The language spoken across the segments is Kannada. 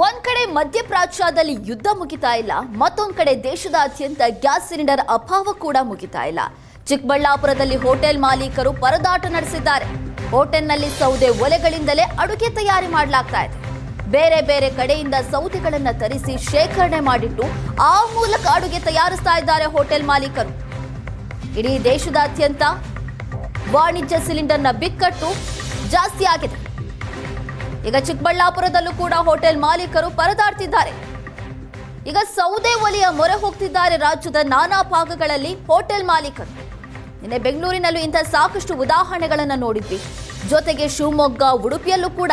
ಒಂದ್ ಕಡೆ ಮಧ್ಯಪ್ರಾಚ್ಯದಲ್ಲಿ ಯುದ್ಧ ಮುಗಿತಾ ಇಲ್ಲ, ಮತ್ತೊಂದ್ ಕಡೆ ದೇಶದಾದ್ಯಂತ ಗ್ಯಾಸ್ ಸಿಲಿಂಡರ್ ಅಭಾವ ಕೂಡ ಮುಗಿತಾ ಇಲ್ಲ. ಚಿಕ್ಕಬಳ್ಳಾಪುರದಲ್ಲಿ ಹೋಟೆಲ್ ಮಾಲೀಕರು ಪರದಾಟ ನಡೆಸಿದ್ದಾರೆ. ಹೋಟೆಲ್ನಲ್ಲಿ ಸೌದೆ ಒಲೆಗಳಿಂದಲೇ ಅಡುಗೆ ತಯಾರಿ ಮಾಡಲಾಗ್ತಾ ಇದೆ. ಬೇರೆ ಬೇರೆ ಕಡೆಯಿಂದ ಸೌದೆಗಳನ್ನ ತರಿಸಿ ಶೇಖರಣೆ ಮಾಡಿಟ್ಟು ಆ ಮೂಲಕ ಅಡುಗೆ ತಯಾರಿಸ್ತಾ ಇದ್ದಾರೆ ಹೋಟೆಲ್ ಮಾಲೀಕರು. ಇಡೀ ದೇಶದಾದ್ಯಂತ ವಾಣಿಜ್ಯ ಸಿಲಿಂಡರ್ನ ಬಿಕ್ಕಟ್ಟು ಜಾಸ್ತಿ ಆಗಿದೆ. ಈಗ ಚಿಕ್ಕಬಳ್ಳಾಪುರದಲ್ಲೂ ಕೂಡ ಹೋಟೆಲ್ ಮಾಲೀಕರು ಪರದಾಡ್ತಿದ್ದಾರೆ. ಈಗ ಸೌದೆ ಒಲೆಯ ಮೊರೆ ಹೋಗ್ತಿದ್ದಾರೆ ರಾಜ್ಯದ ನಾನಾ ಭಾಗಗಳಲ್ಲಿ ಹೋಟೆಲ್ ಮಾಲೀಕರು. ನಿನ್ನೆ ಬೆಂಗಳೂರಿನಲ್ಲೂ ಇಂಥ ಸಾಕಷ್ಟು ಉದಾಹರಣೆಗಳನ್ನು ನೋಡಿದ್ವಿ. ಜೊತೆಗೆ ಶಿವಮೊಗ್ಗ, ಉಡುಪಿಯಲ್ಲೂ ಕೂಡ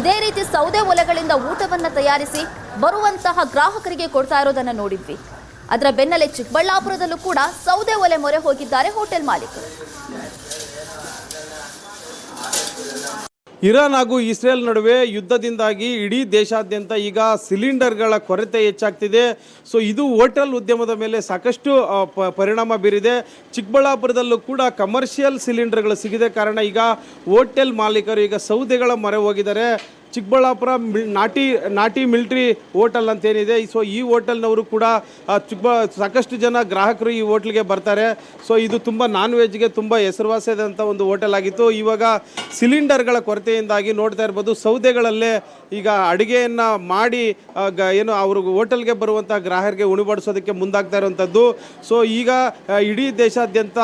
ಇದೇ ರೀತಿ ಸೌದೆ ಒಲೆಗಳಿಂದ ಊಟವನ್ನ ತಯಾರಿಸಿ ಬರುವಂತಹ ಗ್ರಾಹಕರಿಗೆ ಕೊಡ್ತಾ ಇರೋದನ್ನ ನೋಡಿದ್ವಿ. ಅದರ ಬೆನ್ನಲ್ಲೇ ಚಿಕ್ಕಬಳ್ಳಾಪುರದಲ್ಲೂ ಕೂಡ ಸೌದೆ ಒಲೆ ಮೊರೆ ಹೋಗಿದ್ದಾರೆ ಹೋಟೆಲ್ ಮಾಲೀಕರು. ಇರಾನ್ ಹಾಗೂ ಇಸ್ರೇಲ್ ನಡುವೆ ಯುದ್ಧದಿಂದಾಗಿ ಇಡೀ ದೇಶಾದ್ಯಂತ ಈಗ ಸಿಲಿಂಡರ್ಗಳ ಕೊರತೆ ಹೆಚ್ಚಾಗ್ತಿದೆ. ಸೊ ಇದು ಹೋಟೆಲ್ ಉದ್ಯಮದ ಮೇಲೆ ಸಾಕಷ್ಟು ಪರಿಣಾಮ ಬೀರಿದೆ. ಚಿಕ್ಕಬಳ್ಳಾಪುರದಲ್ಲೂ ಕೂಡ ಕಮರ್ಷಿಯಲ್ ಸಿಲಿಂಡರ್ಗಳು ಸಿಗದೆ ಕಾರಣ ಈಗ ಹೋಟೆಲ್ ಮಾಲೀಕರು ಈಗ ಸೌದೆಗಳ ಮೊರೆ ಹೋಗಿದ್ದಾರೆ. ಚಿಕ್ಕಬಳ್ಳಾಪುರ ನಾಟಿ ಮಿಲ್ಟ್ರಿ ಹೋಟೆಲ್ ಅಂತೇನಿದೆ, ಸೊ ಈ ಹೋಟೆಲ್ನವರು ಕೂಡ ಸಾಕಷ್ಟು ಜನ ಗ್ರಾಹಕರು ಈ ಹೋಟ್ಲಿಗೆ ಬರ್ತಾರೆ. ಸೊ ಇದು ತುಂಬ ನಾನ್ ವೆಜ್ಗೆ ತುಂಬ ಹೆಸರುವಾಸಿಯಾದಂಥ ಒಂದು ಹೋಟೆಲ್ ಆಗಿತ್ತು. ಇವಾಗ ಸಿಲಿಂಡರ್ಗಳ ಕೊರತೆಯಿಂದಾಗಿ ನೋಡ್ತಾ ಇರ್ಬೋದು, ಸೌದೆಗಳಲ್ಲೇ ಈಗ ಅಡುಗೆಯನ್ನು ಮಾಡಿ ಏನು ಅವ್ರಿಗೆ ಹೋಟೆಲ್ಗೆ ಬರುವಂಥ ಗ್ರಾಹಕರಿಗೆ ಉಣಬಡಿಸೋದಕ್ಕೆ ಮುಂದಾಗ್ತಾ ಇರುವಂಥದ್ದು. ಸೊ ಈಗ ಇಡೀ ದೇಶಾದ್ಯಂತ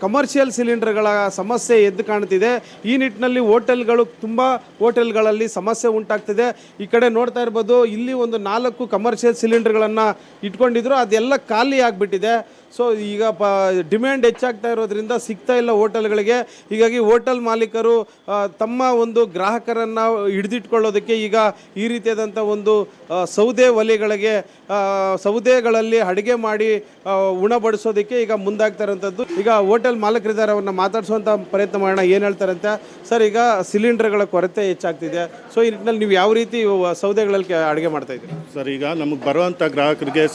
ಕಮರ್ಷಿಯಲ್ ಸಿಲಿಂಡರ್ಗಳ ಸಮಸ್ಯೆ ಎದ್ದು ಕಾಣ್ತಿದೆ. ಈ ನಿಟ್ಟಿನಲ್ಲಿ ಹೋಟೆಲ್ಗಳಲ್ಲಿ ಸಮಸ್ಯೆ ಉಂಟಾಗ್ತಿದೆ. ಈ ಕಡೆ ನೋಡ್ತಾ ಇರ್ಬೋದು, ಇಲ್ಲಿ ಒಂದು 4 ಕಮರ್ಷಿಯಲ್ ಸಿಲಿಂಡರ್ಗಳನ್ನು ಇಟ್ಕೊಂಡಿದ್ರು, ಅದೆಲ್ಲ ಖಾಲಿ ಆಗಿಬಿಟ್ಟಿದೆ. ಸೊ ಈಗ ಡಿಮ್ಯಾಂಡ್ ಹೆಚ್ಚಾಗ್ತಾ ಇರೋದ್ರಿಂದ ಸಿಗ್ತಾ ಇಲ್ಲ ಹೋಟೆಲ್ಗಳಿಗೆ. ಹೀಗಾಗಿ ಹೋಟೆಲ್ ಮಾಲೀಕರು ತಮ್ಮ ಒಂದು ಗ್ರಾಹಕರನ್ನು ಹಿಡಿದಿಟ್ಕೊಳ್ಳೋದಕ್ಕೆ ಈಗ ಈ ರೀತಿಯಾದಂಥ ಒಂದು ಸೌದೆಗಳಲ್ಲಿ ಅಡುಗೆ ಮಾಡಿ ಉಣಬಡಿಸೋದಕ್ಕೆ ಈಗ ಮುಂದಾಗ್ತಾ ಇರೋಂಥದ್ದು. ಈಗ ಹೋಟೆಲ್ ಮಾಲೀಕರಿದ್ದಾರೆ, ಅವ್ರನ್ನ ಮಾತಾಡಿಸುವಂಥ ಪ್ರಯತ್ನ ಮಾಡೋಣ. ಏನು ಹೇಳ್ತಾರಂತೆ ಸರ್? ಈಗ ಸಿಲಿಂಡರ್ಗಳ ಕೊರತೆ ಹೆಚ್ಚಾಗ್ತಿದೆ, ಸೊ ಈ ನಿಟ್ಟಿನಲ್ಲಿ ನೀವು ಯಾವ ರೀತಿ ಸೌದೆಗಳಲ್ಲಿ ಅಡುಗೆ ಮಾಡ್ತಾ ಇದ್ದೀರಿ ಸರ್? ಈಗ ನಮಗೆ ಬರುವಂಥ ಗ್ರಾಹಕರಿಗೆ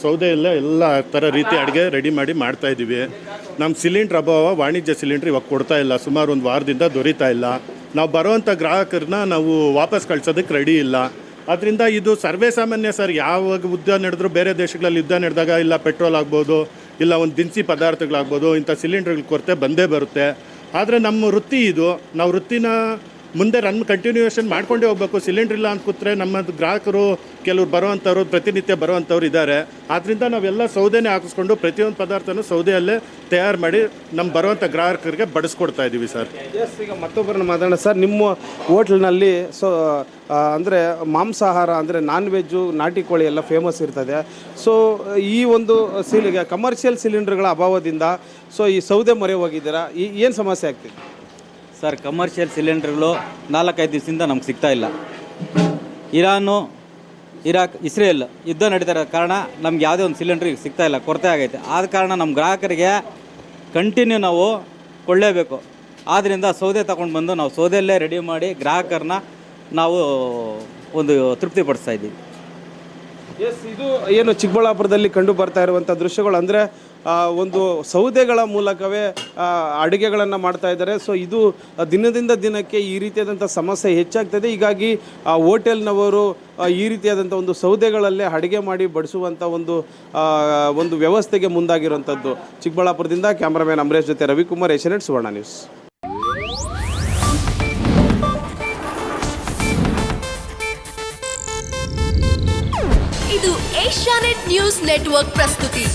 ಸೌದೆಯಲ್ಲೇ ಎಲ್ಲ ಥರ ರೀತಿ ಅಡುಗೆ ರೆಡಿ ಮಾಡಿ ಮಾಡ್ತಾ ಇದ್ದೀವಿ. ನಮ್ಮ ಸಿಲಿಂಡ್ರ್ ಅಭಾವ, ವಾಣಿಜ್ಯ ಸಿಲಿಂಡ್ರ್ ಇವಾಗ ಕೊಡ್ತಾ ಇಲ್ಲ, ಸುಮಾರು ಒಂದು ವಾರದಿಂದ ದೊರೀತಾ ಇಲ್ಲ. ನಾವು ಬರುವಂಥ ಗ್ರಾಹಕರನ್ನ ನಾವು ವಾಪಸ್ ಕಳ್ಸೋದಕ್ಕೆ ರೆಡಿ ಇಲ್ಲ. ಅದರಿಂದ ಇದು ಸರ್ವೇ ಸಾಮಾನ್ಯ ಸರ್. ಯಾವಾಗ ಯುದ್ಧ ನಡೆದ್ರು, ಬೇರೆ ದೇಶಗಳಲ್ಲಿ ಯುದ್ಧ ನಡೆದಾಗ ಇಲ್ಲ ಪೆಟ್ರೋಲ್ ಆಗ್ಬೋದು, ಇಲ್ಲ ಒಂದು ದಿನಸಿ ಪದಾರ್ಥಗಳಾಗ್ಬೋದು, ಇಂಥ ಸಿಲಿಂಡ್ರ್ಗಳ ಕೊರತೆ ಬಂದೇ ಬರುತ್ತೆ. ಆದರೆ ನಮ್ಮ ವೃತ್ತಿ ಇದು, ನಾವು ವೃತ್ತಿನ ಮುಂದೆ ಕಂಟಿನ್ಯೂಯೇಷನ್ ಮಾಡ್ಕೊಂಡೇ ಹೋಗ್ಬೇಕು. ಸಿಲಿಂಡ್ರ್ ಇಲ್ಲ ಅಂತ ಕೂತ್ರೆ ನಮ್ಮ ಗ್ರಾಹಕರು ಕೆಲವ್ರು ಬರುವಂಥವ್ರು, ಪ್ರತಿನಿತ್ಯ ಬರುವಂಥವ್ರು ಇದ್ದಾರೆ. ಆದ್ದರಿಂದ ನಾವೆಲ್ಲ ಸೌದೆನೇ ಹಾಕಿಸ್ಕೊಂಡು ಪ್ರತಿಯೊಂದು ಪದಾರ್ಥನೂ ಸೌದೆಯಲ್ಲೇ ತಯಾರು ಮಾಡಿ ನಮ್ಮ ಬರುವಂಥ ಗ್ರಾಹಕರಿಗೆ ಬಡಿಸ್ಕೊಡ್ತಾ ಇದ್ದೀವಿ ಸರ್. ಈಗ ಮತ್ತೊಬ್ಬರನ್ನ ಮಾತಾಡೋಣ ಸರ್. ನಿಮ್ಮ ಹೋಟ್ಲ್ನಲ್ಲಿ ಅಂದರೆ ಮಾಂಸಾಹಾರ ಅಂದರೆ ನಾನ್ ವೆಜ್ಜು, ನಾಟಿ ಕೋಳಿ ಎಲ್ಲ ಫೇಮಸ್ ಇರ್ತದೆ. ಸೊ ಈ ಒಂದು ಕಮರ್ಷಿಯಲ್ ಸಿಲಿಂಡರ್ಗಳ ಅಭಾವದಿಂದ ಸೊ ಈ ಸೌದೆ ಮೊರೆ ಹೋಗಿದ್ದೀರಾ, ಏನು ಸಮಸ್ಯೆ ಆಗ್ತಿದೆ ಸರ್? ಕಮರ್ಷಿಯಲ್ ಸಿಲಿಂಡರ್ಗಳು 4-5 ದಿವಸದಿಂದ ನಮ್ಗೆ ಸಿಗ್ತಾ ಇಲ್ಲ. ಇರಾಕ್, ಇಸ್ರೇಲ್ ಯುದ್ಧ ನಡೀತಿರೋ ಕಾರಣ ನಮ್ಗೆ ಯಾವುದೇ ಒಂದು ಸಿಲಿಂಡ್ರಿಗೆ ಸಿಗ್ತಾ ಇಲ್ಲ, ಕೊರತೆ ಆಗೈತೆ. ಆದ ಕಾರಣ ನಮ್ಮ ಗ್ರಾಹಕರಿಗೆ ಕಂಟಿನ್ಯೂ ನಾವು ಕೊಳ್ಳೇಬೇಕು. ಆದ್ದರಿಂದ ಸೌದೆ ತಗೊಂಡು ಬಂದು ನಾವು ಸೌದೆಯಲ್ಲೇ ರೆಡಿ ಮಾಡಿ ಗ್ರಾಹಕರನ್ನ ನಾವು ಒಂದು ತೃಪ್ತಿಪಡಿಸ್ತಾ ಇದ್ದೀವಿ. ಇದು ಏನು ಚಿಕ್ಕಬಳ್ಳಾಪುರದಲ್ಲಿ ಕಂಡು ಬರ್ತಾ ಇರುವಂಥ ದೃಶ್ಯಗಳು ಅಂದರೆ ಒಂದು ಸೌದೆಗಳ ಮೂಲಕವೇ ಅಡುಗೆಗಳನ್ನು ಮಾಡ್ತಾ ಇದ್ದಾರೆ. ಸೊ ಇದು ದಿನದಿಂದ ದಿನಕ್ಕೆ ಈ ರೀತಿಯಾದಂಥ ಸಮಸ್ಯೆ ಹೆಚ್ಚಾಗ್ತದೆ. ಹೀಗಾಗಿ ಹೋಟೆಲ್ನವರು ಈ ರೀತಿಯಾದಂಥ ಒಂದು ಸೌದೆಗಳಲ್ಲೇ ಅಡುಗೆ ಮಾಡಿ ಬಡಿಸುವಂಥ ಒಂದು ವ್ಯವಸ್ಥೆಗೆ ಮುಂದಾಗಿರುವಂಥದ್ದು. ಚಿಕ್ಕಬಳ್ಳಾಪುರದಿಂದ ಕ್ಯಾಮ್ರಾಮನ್ ಅಮರೇಶ್ ಜೊತೆ ರವಿಕುಮಾರ್, ಏಷ್ಯಾನೆಟ್ ಸುವರ್ಣ ನ್ಯೂಸ್. ಇದು ಏಷ್ಯಾನೆಟ್ ನ್ಯೂಸ್ ನೆಟ್ವರ್ಕ್ ಪ್ರಸ್ತುತಿ.